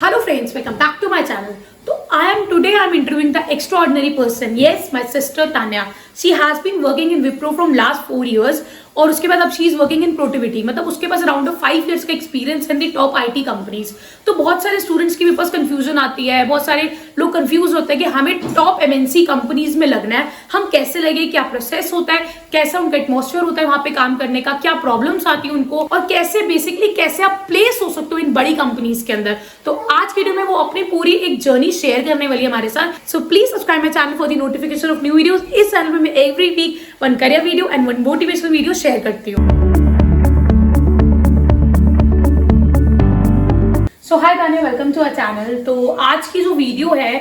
Hello friends, welcome back to my channel. So today I'm interviewing the extraordinary person. Yes, my sister Tanya. She has been working in Wipro from last 4 years और उसके बाद अब she is working in Protiviti. मतलब उसके पास around 5 years का experience in the top IT companies. तो बहुत सारे स्टूडेंट्स के भी पास कंफ्यूजन आती है, बहुत सारे लोग कंफ्यूज होते हैं कि हमें टॉप MNC कंपनीज में लगना है, हम कैसे लगे, क्या प्रोसेस होता है, कैसा उनका एटमॉस्फेयर होता है वहां पे काम करने का, क्या प्रॉब्लम्स आती है उनको और कैसे बेसिकली कैसे आप प्लेस हो सकते हो इन बड़ी कंपनीज के अंदर. तो आज वीडियो में वो अपनी पूरी एक जर्नी शेयर करने वाली है हमारे साथ. So please subscribe my channel for the notification of new videos. इस चैनल में मैं every week one career video and one motivational video share करती हूँ. So hi Tanya, welcome to our channel. तो आज की जो वीडियो है,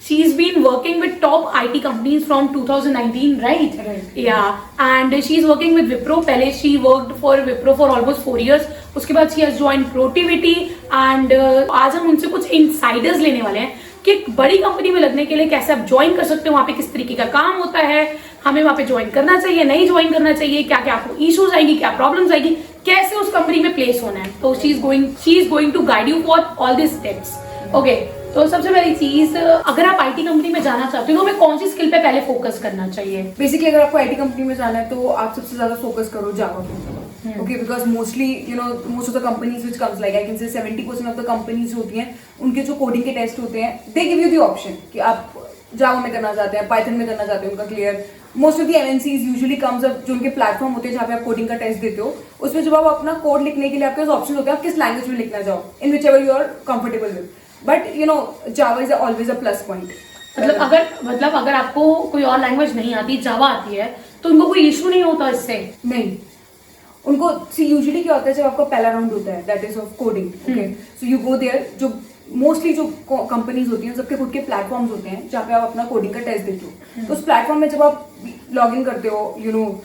she is been working with top IT companies from 2019, right? या and she is working with Wipro. पहले she worked for Wipro for almost 4 years. उसके बाद she has join Protiviti and आज हम उनसे कुछ इनसाइडर्स लेने वाले हैं कि एक बड़ी कंपनी में लगने के लिए कैसे आप ज्वाइन कर सकते हो, वहां पे किस तरीके का काम होता है, हमें वहां पे ज्वाइन करना चाहिए, नहीं ज्वाइन करना चाहिए, क्या क्या आपको इश्यूज आएगी, क्या प्रॉब्लम्स आएगी, कैसे उस कंपनी में प्लेस होना है. तो she is going to guide you for all this steps. Okay, तो सबसे पहली चीज, अगर आप IT कंपनी में जाना चाहते हो तो हमें कौन सी स्किल पे पहले फोकस करना चाहिए? बेसिकली अगर आपको IT कंपनी में जाना है तो आप सबसे ज्यादा फोकस करो जावा पे. Okay, because mostly, most of the companies which comes, like I can say 70% of the companies होती हैं, उनके जो कोडिंग के टेस्ट होते हैं, they give you the option कि आप जावा में करना चाहते हैं, पाइथन में करना चाहते हैं, उनका clear. Most of the MNCs usually comes up, जो उनके प्लेटफॉर्म होते हैं जहाँ पे आप कोडिंग का टेस्ट देते हो, उसमें जब आप अपना कोड लिखने के लिए आपके पास ऑप्शन होते हैं, आप किस लैंग्वेज में लिखना चाहो, in whichever you are comfortable with. But Java is always a plus point. मतलब अगर आपको कोई और लैंग्वेज नहीं आती, जावा आती है, तो उनको कोई इशू नहीं होता इससे? नहीं, उनको यूजुअली क्या होता है, जब आपका पहला राउंड होता है that is of coding. Okay, so you go there. जो मोस्टली जो कंपनीज होती हैं सबके खुद के प्लेटफॉर्म्स होते हैं जहाँ पे आप अपना कोडिंग का टेस्ट देते हो. तो उस प्लेटफॉर्म में जब आप लॉग इन करते हो,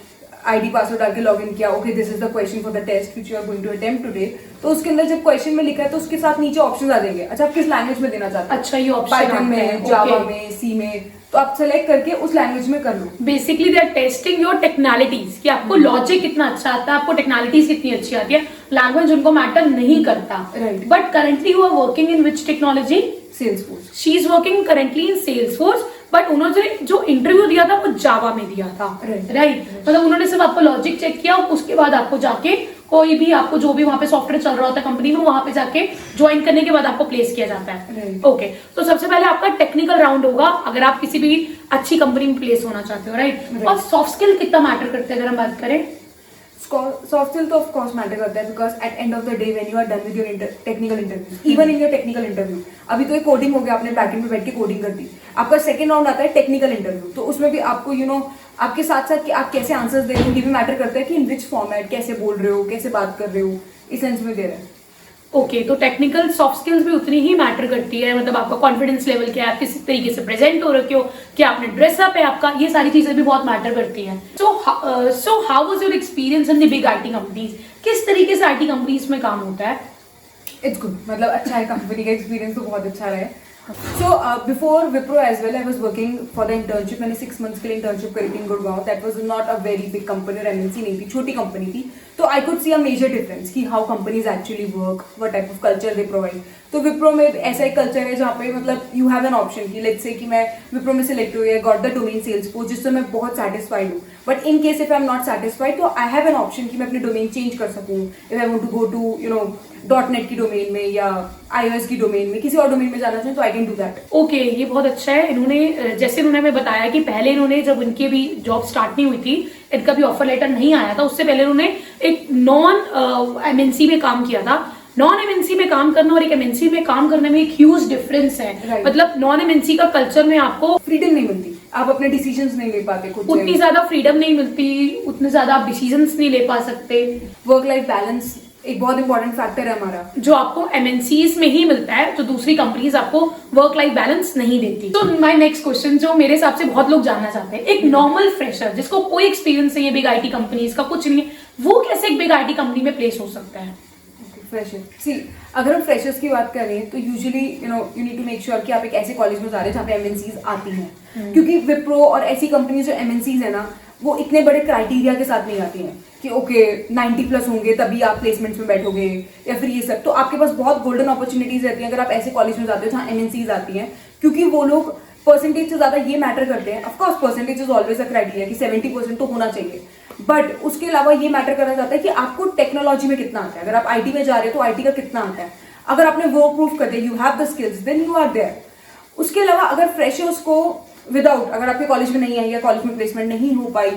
ID पासवर्ड डाल के लॉग इन किया, okay this is the question for the test which you are going to attempt today. तो उसके अंदर जब क्वेश्चन में लिखा है तो उसके साथ नीचे ऑप्शन आ जाएंगे. अच्छा, आप किस लैंग्वेज में देना चाहते हैं? अच्छा, ये ऑप्शन पाइथन में, जावा में, C में, तो आप सेलेक्ट करके उस लैंग्वेज में कर लो. Basically they are testing your technologies कि आपको लॉजिक कितना अच्छा आता है, आपको टेक्नोलॉजीज कितनी अच्छी आती है. लैंग्वेज उनको मैटर नहीं करता. Right. But currently you are working in which technology? Salesforce. She is working currently in Salesforce. But उन्होंने जो इंटरव्यू दिया था वो जावा में दिया था, राइट? मतलब उन्होंने सिर्फ आपको लॉजिक चेक किया, उसके बाद आपको जाके कोई भी आपको जो भी वहां पे सॉफ्टवेयर चल रहा होता है कंपनी में, वहां पे जाके ज्वाइन करने के बाद आपको प्लेस किया जाता है. ओके, तो सबसे पहले आपका टेक्निकल राउंड होगा अगर आप किसी भी अच्छी कंपनी में प्लेस होना चाहते हो, राइट? और सॉफ्ट स्किल कितना मैटर करते हैं अगर हम बात करें? सॉफ्ट स्किल तो ऑफ कोर्स मैटर करता है, because at end of the day when you are done with your technical interview, even in your technical interview, अभी तो एक कोडिंग हो गया, आपने बैकएंड में बैठ के कोडिंग कर दी. आपका सेकंड राउंड आता है टेक्निकल इंटरव्यू. तो उसमें भी आपको आपके साथ साथ कि आप कैसे आंसर्स दे रहे हो ये भी मैटर करता है कि इन विच फॉर्मेट, कैसे बोल रहे हो, कैसे बात कर रहे हो, इस सेंस में दे रहे हैं. ओके, तो टेक्निकल सॉफ्ट स्किल्स भी उतनी ही मैटर करती है. मतलब आपका कॉन्फिडेंस लेवल क्या है, आप किस तरीके से प्रेजेंट हो रखे हो, क्या आपने ड्रेसअप है आपका, ये सारी चीजें भी बहुत मैटर करती हैं. So how was your experience in the big IT companies? किस तरीके से IT कंपनीज में काम होता है? इट्स गुड, मतलब अच्छा है, कंपनी का एक्सपीरियंस तो बहुत अच्छा रहा है. So before Wipro as well, I was working for the internship. मैंने 6 months के लिए internship करी थी in Gurgaon. That was not a very big company और MNC नहीं थी, छोटी कंपनी थी. तो I could see a major difference कि how companies actually work, what type of culture they provide. तो Wipro में ऐसा एक कल्चर है जहाँ पे मतलब you have an option कि let's say कि मैं Wipro में select हुई है, got the domain Salesforce, जिससे मैं बहुत satisfied हूँ. But in case if I'm not satisfied, तो I have an option कि मैं अपनी domain change कर सकूँ. If I want to go to .NET की डोमेन में या iOS की डोमेन में, किसी और डोमेन में जाना चाहें तो I can do that. Okay, ये बहुत अच्छा है. जैसे इन्होंने हमें बताया कि पहले इन्होंने जब उनकी भी जॉब स्टार्ट नहीं हुई थी, इनका भी ऑफर लेटर नहीं आया था, उससे पहले उन्होंने एक नॉन MNC में काम किया था. नॉन MNC में काम करना और एक MNC में काम करने में एक ह्यूज डिफरेंस है. Right. मतलब नॉन MNC का कल्चर में आपको फ्रीडम नहीं मिलती, आप अपने डिसीजंस नहीं ले पाते खुद से. उतनी ज्यादा फ्रीडम नहीं मिलती, उतने ज्यादा आप डिसीजंस नहीं ले पा सकते. वर्क लाइफ बैलेंस एक बहुत इंपॉर्टेंट फैक्टर है हमारा, जो आपको MNCs में ही मिलता है, जो दूसरी कंपनीज आपको वर्क लाइफ बैलेंस नहीं देती. तो माय नेक्स्ट क्वेश्चन, जो मेरे हिसाब से बहुत लोग जानना चाहते हैं, एक नॉर्मल फ्रेशर जिसको कोई एक्सपीरियंस नहीं है बिग IT कंपनीज का, कुछ नहीं है, वो कैसे एक बिग IT कंपनी में प्लेस हो सकता है? फ्रेशर, सी अगर हम फ्रेशर्स की बात करें तो usually you need to make sure कि आप एक ऐसे कॉलेज में जा रहे हैं जहाँ पे MNCs आती हैं. क्योंकि विप्रो और ऐसी कंपनीज जो MNCs है ना, वो इतने बड़े क्राइटेरिया के साथ नहीं आती हैं. कि ओके 90+ होंगे तभी आप प्लेसमेंट्स में बैठोगे, या फिर ये सब। तो आपके पास बहुत गोल्डन अपॉर्चुनिटीज रहती हैं अगर आप ऐसे कॉलेज में जाते हो जहाँ MNCs आती हैं, क्योंकि वो लोग परसेंटेज से ज्यादा ये मैटर करते हैं। Of course percentage is always a criteria कि 70% तो होना चाहिए, बट उसके अलावा ये मैटर करा जाता है कि आपको टेक्नोलॉजी में कितना आता है। अगर आप IT में जा रहे हो तो IT का कितना आता है। अगर आपने वो प्रूफ कर दिया, you have the skills, then you are there. उसके अलावा अगर फ्रेशर्स को विदाउट, अगर आपके कॉलेज में नहीं आई या कॉलेज में प्लेसमेंट नहीं हो पाई,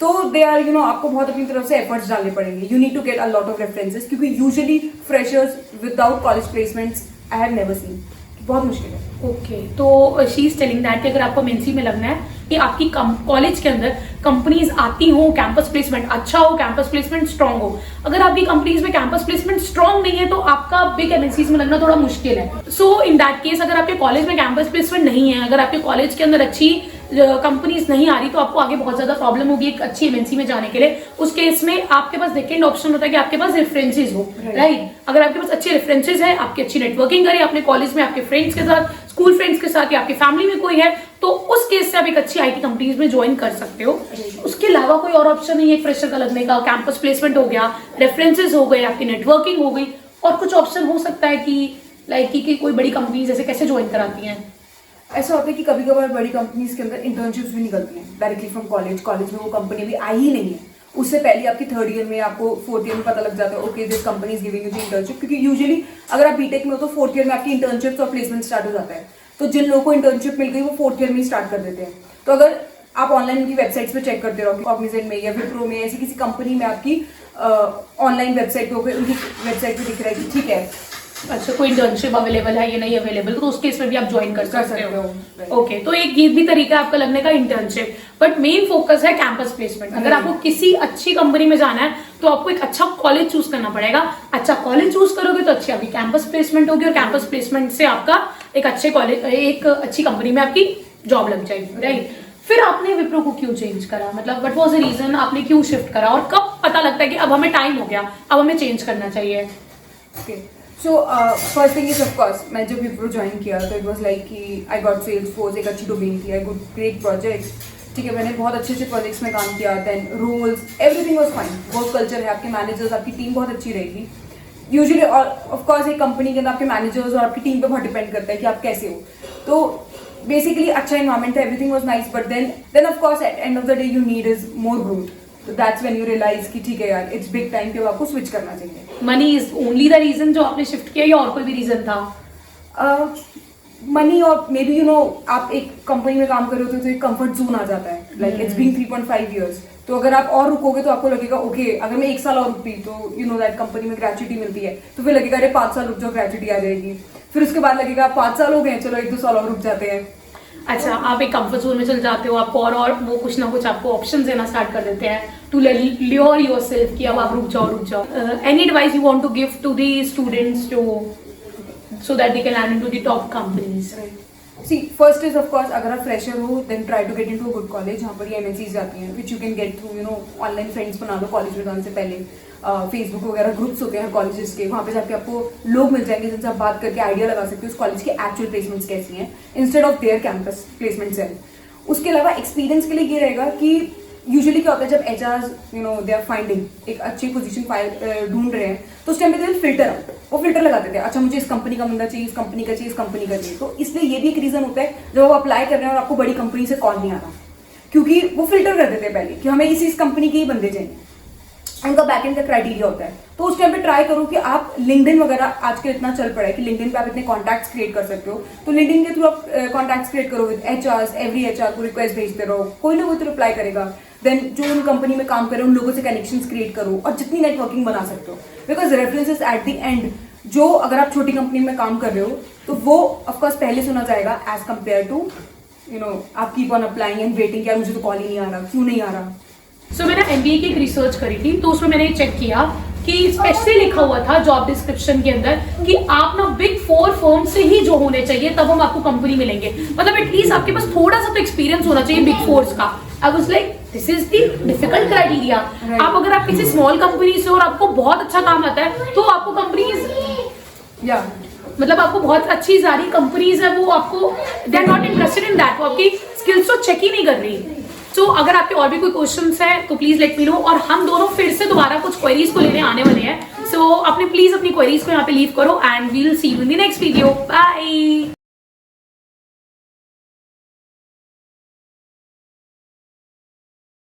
तो दे आर आपको बहुत अपनी तरफ से एफर्ट्स डालने पड़ेंगे। You need to get a lot of references, क्योंकि usually freshers without college placements I have never seen, बहुत मुश्किल है। ओके, तो शी इज टेलिंग दैट कि अगर आपको MNC में लगना है कि आपकी कॉलेज के अंदर कंपनीज आती हो, कैंपस प्लेसमेंट अच्छा हो, कैंपस प्लेसमेंट स्ट्रांग हो। अगर आपकी कंपनीज में कैंपस प्लेसमेंट स्ट्रांग नहीं है तो आपका बिग MNCs में लगना थोड़ा मुश्किल है। सो इन दैट केस अगर आपके कॉलेज में कैंपस प्लेसमेंट नहीं है, अगर आपके कॉलेज के अंदर अच्छी कंपनीज नहीं आ रही, तो आपको आगे बहुत ज्यादा प्रॉब्लम होगी एक अच्छी MNC में जाने के लिए। उस केस में आपके पास सेकेंड ऑप्शन होता है कि आपके पास रेफरेंसेज हो, राइट। अगर आपके पास अच्छे रेफरेंसेज है, आपकी अच्छी नेटवर्किंग करें अपने कॉलेज में, आपके फ्रेंड्स के साथ, स्कूल फ्रेंड्स के साथ, या आपकी फैमिली में कोई है, तो उस केस से आप एक अच्छी IT कंपनीज में ज्वाइन कर सकते हो। उसके अलावा कोई और ऑप्शन नहीं है फ्रेशर का लगने का। कैंपस प्लेसमेंट हो गया, रेफरेंसेज हो गए, आपकी नेटवर्किंग हो गई, और कुछ ऑप्शन हो सकता है कि लाइक कि कोई बड़ी कंपनीज जैसे कैसे ज्वाइन कराती हैं। ऐसा होता है कि कभी कभार बड़ी कंपनीज के अंदर इंटर्नशिप्स भी निकलती हैं डायरेक्टली फ्रॉम कॉलेज। कॉलेज में वो कंपनी भी आई ही नहीं है, उससे पहले आपकी 3rd ईयर में, आपको 4th ईयर में पता लग जाता है okay this company is giving you the internship. क्योंकि यूजुअली अगर आप बीटेक में हो तो 4th ईयर में आपकी इंटर्नशिप्स और प्लेसमेंट स्टार्ट हो जाता है। तो जिन लोगों को इंटर्नशिप मिल गई वो 4th ईयर में ही स्टार्ट कर देते हैं। तो अगर आप ऑनलाइन उनकी वेबसाइट्स पे चेक करते रहो, कॉग्निजेंट में या विप्रो में, ऐसी किसी कंपनी में आपकी ऑनलाइन वेबसाइट पे हो गई, उनकी वेबसाइट पे दिख रहा है कि ठीक है अच्छा कोई इंटर्नशिप अवेलेबल है या नहीं अवेलेबल, तो उस केस में भी आप ज्वाइन कर सकते हो। Right. ओके, तो एक ये भी तरीका है आपका लगने का इंटर्नशिप, बट मेन फोकस है कैंपस प्लेसमेंट। अगर आपको किसी अच्छी कंपनी में जाना है तो आपको एक अच्छा कॉलेज चूज करना पड़ेगा। अच्छा कॉलेज चूज करोगे तो अच्छी आपकी कैंपस प्लेसमेंट होगी, और कैंपस प्लेसमेंट से आपका एक अच्छे कॉलेज, एक अच्छी कंपनी में आपकी जॉब लग जाएगी, राइट। फिर आपने विप्रो को क्यों चेंज करा, मतलब व्हाट वाज द रीजन, आपने क्यों शिफ्ट करा, और कब पता लगता है कि अब हमें टाइम हो गया, अब हमें चेंज करना चाहिए। Okay, so first thing is of course मैं जब विप्रो ज्वाइन किया तो इट वाज लाइक कि आई गॉट सेल्सफोर्स, एक अच्छी डोमेन थी, आई गॉट ग्रेट प्रोजेक्ट्स, ठीक है, मैंने बहुत अच्छे अच्छे प्रोजेक्ट्स में काम किया, then roles everything was fine, work culture है, आपके मैनेजर्स, आपकी टीम बहुत अच्छी रहेगी। यूजुअली और ऑफकोर्स एक कंपनी के अंदर आपके मैनेजर्स और आपकी टीम पे बहुत डिपेंड करता है कि आप कैसे हो। तो बेसिकली अच्छा इन्वायरमेंट था, everything was nice, but then of course at end of the day you need is more growth. तो दैट्स व्हेन यू रियलाइज कि ठीक है यार, इट्स बिग टाइम कि अब आपको स्विच करना चाहिए। Money is only the reason जो आपने शिफ्ट किया, या और कोई भी रीजन था? मनी और मे बी आप एक कंपनी में काम कर रहे होते हो तो एक कंफर्ट जोन आ जाता है, लाइक इट्स बीन 3.5 years। तो अगर आप और रुकोगे तो आपको लगेगा ओके अगर मैं 1 साल और रुकी तो दैट कंपनी में ग्रेचुटी मिलती है, तो फिर लगेगा अरे 5 साल रुक जाओ ग्रेचुटी आ जाएगी। फिर उसके बाद लगेगा 5 साल हो गए, चलो 1-2 साल और रुक जाते हैं। अच्छा, आप एक कंफर्ट जोन में चल जाते हो, आपको और वो कुछ ना कुछ आपको ऑप्शन देना स्टार्ट कर देते हैं टू ल्योर योरसेल्फ कि अब आप रुक जाओ। Any advice you want to give to the students to so that they can land into the top companies? See, first is of course अगर आप फ्रेशर हो then try to get into a good college जहाँ पर ये MNCs जाती हैं, which you can get through online friends बना लो college में जाने से पहले। फेसबुक वगैरह ग्रुप्स होते हैं हर कॉलेजेस के, वहाँ पे जाके आपको लोग मिल जाएंगे जिनसे आप बात करके आइडिया लगा सकते हो उस कॉलेज की एक्चुअल प्लेसमेंट्स कैसी हैं instead of their campus placement cell. उसके अलावा एक्सपीरियंस के लिए ये रहेगा कि यूजुअली क्या होता है जब HR दे आर फाइंडिंग एक अच्छी पोजीशन ढूंढ रहे हैं तो उस टाइम पे दे विल फिल्टर आउट, वो फिल्टर लगा देते हैं, अच्छा मुझे इस कंपनी का बंदा चाहिए, इस कंपनी का चाहिए, इस कंपनी का चाहिए। तो इसलिए ये भी एक रीजन होता है जब आप अप्लाई कर रहे हैं और आपको बड़ी कंपनी से कॉल नहीं आ रहा, क्योंकि वो फिल्टर कर देते हैं पहले कि हमें इस कंपनी के ही बंदे चाहिए, उनका बैकएंड का क्राइटेरिया होता है। तो उस टाइम पे ट्राई करो कि आप लिंक्डइन वगैरह आजकल इतना चल पड़ा है कि लिंक्डइन पे आप इतने कॉन्टैक्ट्स क्रिएट कर सकते हो, तो लिंक्डइन के थ्रू आप कॉन्टैक्ट्स क्रिएट करो विद HRs, एवरी HR को रिक्वेस्ट भेजते रहो, कोई ना कोई तो रिप्लाई करेगा। देन जो उन कंपनी में काम कर रहे हो उन लोगों से कनेक्शंस क्रिएट करो और जितनी नेटवर्किंग बना सकते हो, because references at the end जो अगर आप छोटी कंपनी में काम कर रहे हो तो वो ऑफकोर्स पहले सुना जाएगा एज कम्पेयर टू आप keep on applying and waiting कि यार मुझे तो कॉल ही नहीं आ रहा, क्यों नहीं आ रहा। सो मैंने MBA की एक रिसर्च करी थी, तो उसमें मैंने चेक किया कि स्पेशली लिखा हुआ था जॉब डिस्क्रिप्शन के अंदर कि आप ना Big 4 फर्म से ही जो होने चाहिए तब हम आपको कंपनी मिलेंगे, मतलब एटलीस्ट आपके पास थोड़ा सा तो एक्सपीरियंस होना चाहिए Big 4 का। I was like this is the difficult criteria. आप अगर आप किसी स्मॉल कंपनी से और आपको बहुत अच्छा काम आता है तो आपको कंपनीज या मतलब आपको बहुत अच्छी सारी कंपनीज है वो आपको they are not interested in that, वो आपकी स्किल्स तो चेक ही नहीं कर रही। सो अगर आपके और भी कोई क्वेश्चंस है तो प्लीज लेट मी नो, और हम दोनों फिर से दोबारा कुछ क्वेरीज को लेने आने वाले हैं. सो प्लीज अपनी क्वेरीज को यहाँ पे लीव करो and we will see you in the next video. Bye.